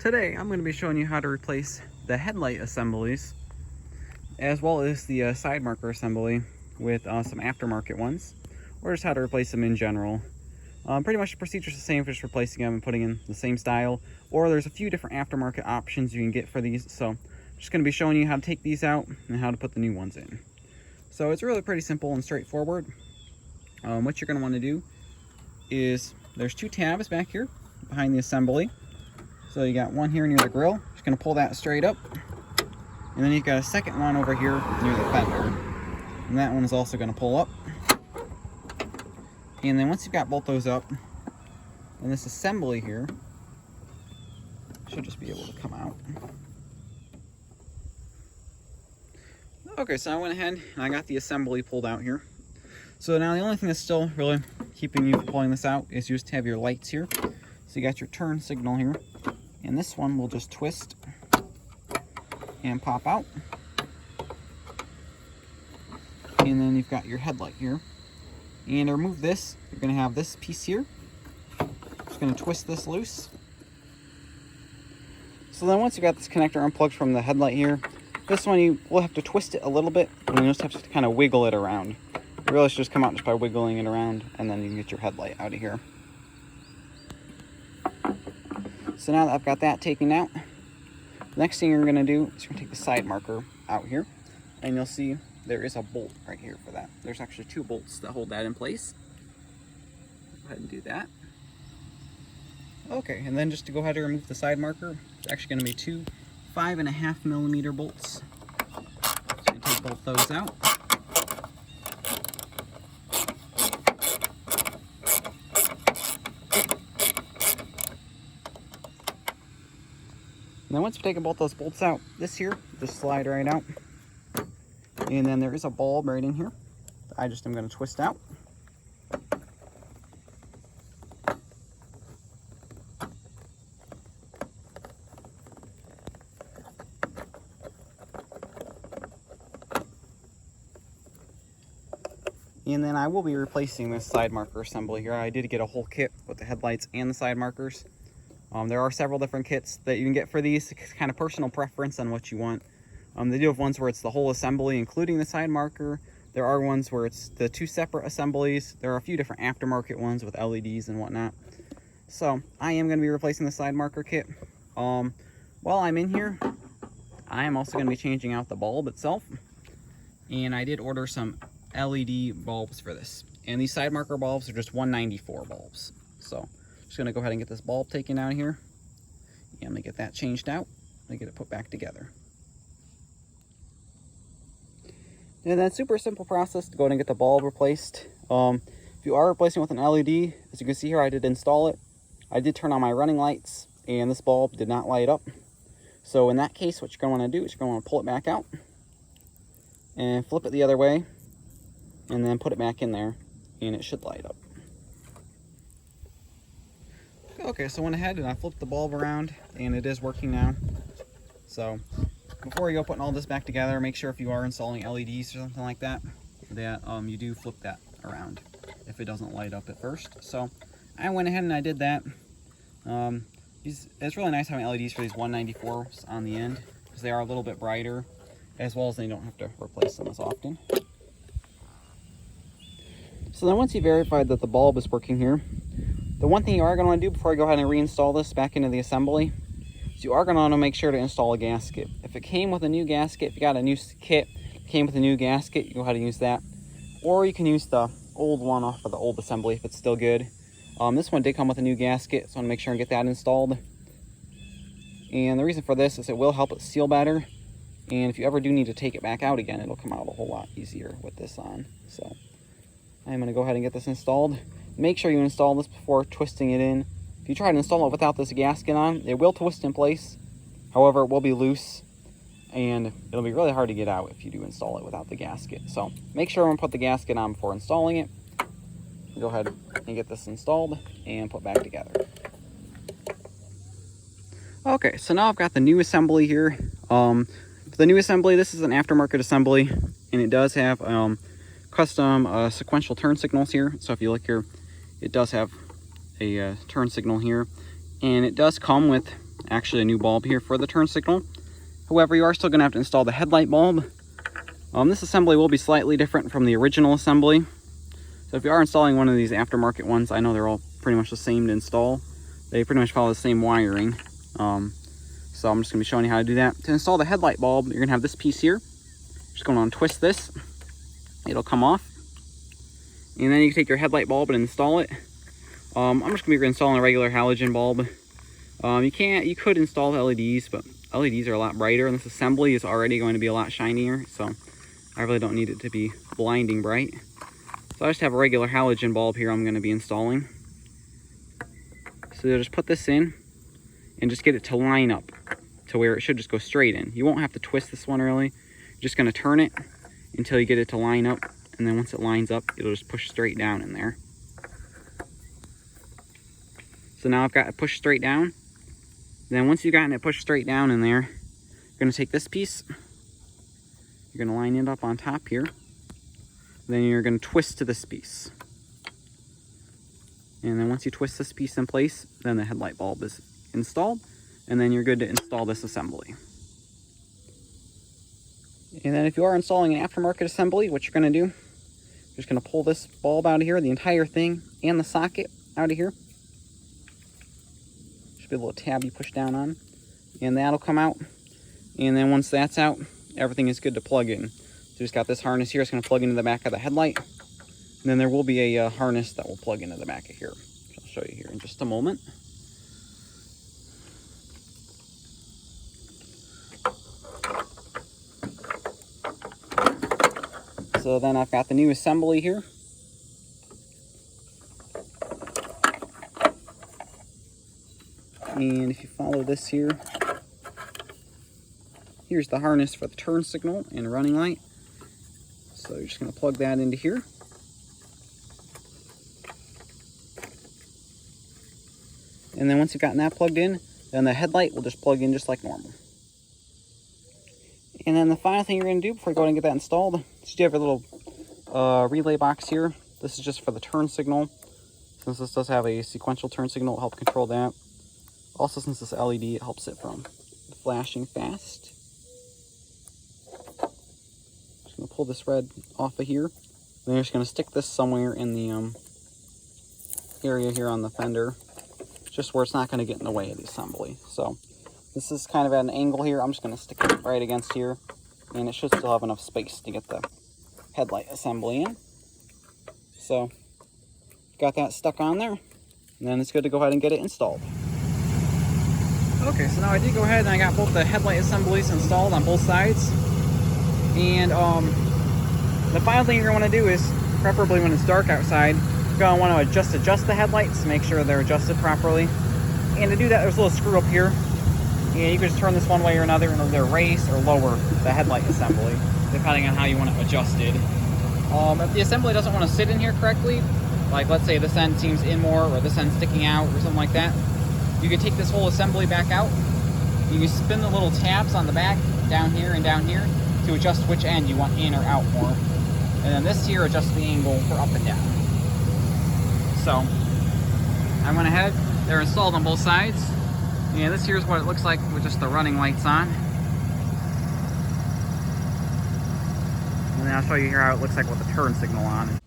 Today I'm going to be showing you how to replace the headlight assemblies as well as the side marker assembly with some aftermarket ones, or just how to replace them in general. Pretty much the procedure is the same for just replacing them and putting in the same style, or there's a few different aftermarket options you can get for these. So I'm just going to be showing you how to take these out and how to put the new ones in. So it's really pretty simple and straightforward. What you're going to want to do is there's two tabs back here behind the assembly. So you got one here near the grill, just going to pull that straight up. And then you've got a second one over here near the fender. And that one is also going to pull up. And then once you've got both those up, and this assembly here should just be able to come out. Okay, so I went ahead and I got the assembly pulled out here. So now the only thing that's still really keeping you from pulling this out is you just have your lights here. So you got your turn signal here. And this one will just twist and pop out. And then you've got your headlight here. And to remove this, you're going to have this piece here. Just going to twist this loose. So then once you've got this connector unplugged from the headlight here, this one you will have to twist it a little bit, and you just have to kind of wiggle it around. You really should just come out just by wiggling it around, and then you can get your headlight out of here. So now that I've got that taken out, the next thing you're going to do is you're going to take the side marker out here, and you'll see there is a bolt right here for that. There's actually two bolts that hold that in place. Go ahead and do that. Okay, and then just to go ahead and remove the side marker, it's actually going to be two 5.5mm bolts. So you take both those out. And then once you've taken both those bolts out, this here just slide right out. And then there is a bulb right in here that I just am going to twist out. And then I will be replacing this side marker assembly here. I did get a whole kit with the headlights and the side markers. There are several different kits that you can get for these. It's kind of personal preference on what you want. They do have ones where it's the whole assembly, including the side marker. There are ones where it's the two separate assemblies. There are a few different aftermarket ones with LEDs and whatnot. So I am going to be replacing the side marker kit. While I'm in here, I am also going to be changing out the bulb itself. And I did order some LED bulbs for this. And these side marker bulbs are just 194 bulbs. So just going to go ahead and get this bulb taken out of here. And I'm going to get that changed out and get it put back together. And that's super simple process to go ahead and get the bulb replaced. If you are replacing with an LED, as you can see here, I did install it. I did turn on my running lights and this bulb did not light up. So in that case, what you're going to want to do is you're going to want to pull it back out and flip it the other way and then put it back in there and it should light up. Okay, so I went ahead and I flipped the bulb around and it is working now. So before you go putting all this back together, make sure if you are installing LEDs or something like that, that you do flip that around if it doesn't light up at first. So I went ahead and I did that. It's really nice having LEDs for these 194s on the end because they are a little bit brighter, as well as they don't have to replace them as often. So then once you verified that the bulb is working here, the one thing you are going to want to do before you go ahead and reinstall this back into the assembly is you are going to want to make sure to install a gasket. If it came with a new gasket, if you got a new kit, came with a new gasket, you go ahead and use that. Or you can use the old one off of the old assembly if it's still good. This one did come with a new gasket, so I want to make sure and get that installed. And the reason for this is it will help it seal better. And if you ever do need to take it back out again, it'll come out a whole lot easier with this on. So I'm going to go ahead and get this installed. Make sure you install this before twisting it in. If you try to install it without this gasket on, it will twist in place. However, it will be loose and it'll be really hard to get out if you do install it without the gasket. So make sure everyone put the gasket on before installing it. Go ahead and get this installed and put back together. Okay, so now I've got the new assembly here. For the new assembly, this is an aftermarket assembly and it does have custom sequential turn signals here. So if you look here, it does have a turn signal here, and it does come with actually a new bulb here for the turn signal. However, you are still going to have to install the headlight bulb. This assembly will be slightly different from the original assembly. So if you are installing one of these aftermarket ones, I know they're all pretty much the same to install. They pretty much follow the same wiring. So I'm just going to be showing you how to do that. To install the headlight bulb, you're going to have this piece here. Just going to untwist this. It'll come off. And then you can take your headlight bulb and install it. I'm just going to be installing a regular halogen bulb. You could install LEDs, but LEDs are a lot brighter, and this assembly is already going to be a lot shinier, so I really don't need it to be blinding bright. So I just have a regular halogen bulb here I'm going to be installing. So you'll just put this in and just get it to line up to where it should just go straight in. You won't have to twist this one really. You're just going to turn it until you get it to line up, and then once it lines up, it'll just push straight down in there. So now I've got it pushed straight down. Then once you've gotten it pushed straight down in there, you're going to take this piece, you're going to line it up on top here, then you're going to twist to this piece. And then once you twist this piece in place, then the headlight bulb is installed, and then you're good to install this assembly. And then if you are installing an aftermarket assembly, what you're going to do, you're just going to pull this bulb out of here, the entire thing, and the socket out of here. Should be a little tab you push down on, and that'll come out. And then once that's out, everything is good to plug in. So just got this harness here. It's going to plug into the back of the headlight. And then there will be a harness that will plug into the back of here. I'll show you here in just a moment. So then I've got the new assembly here. And if you follow this here, here's the harness for the turn signal and running light. So you're just going to plug that into here. And then once you've gotten that plugged in, then the headlight will just plug in just like normal. And then the final thing you're going to do before you go ahead and get that installed is you have your little relay box here. This is just for the turn signal. Since this does have a sequential turn signal, it'll help control that. Also, since this LED, it helps it from flashing fast. Just going to pull this red off of here. Then you're just going to stick this somewhere in the area here on the fender, just where it's not going to get in the way of the assembly. So this is kind of at an angle here. I'm just going to stick it right against here, and it should still have enough space to get the headlight assembly in. So got that stuck on there, and then it's good to go ahead and get it installed. Okay, so now I did go ahead and I got both the headlight assemblies installed on both sides. And the final thing you're going to want to do is, preferably when it's dark outside, you're going to want to adjust the headlights to make sure they're adjusted properly. And to do that, there's a little screw up here. And you can just turn this one way or another and either raise or lower the headlight assembly, depending on how you want it adjusted. If the assembly doesn't want to sit in here correctly, like let's say this end seems in more or this end sticking out or something like that, you can take this whole assembly back out. You can spin the little tabs on the back down here to adjust which end you want in or out more. And then this here adjusts the angle for up and down. So I went ahead, they're installed on both sides. And this here's what it looks like with just the running lights on. And then I'll show you here how it looks like with the turn signal on.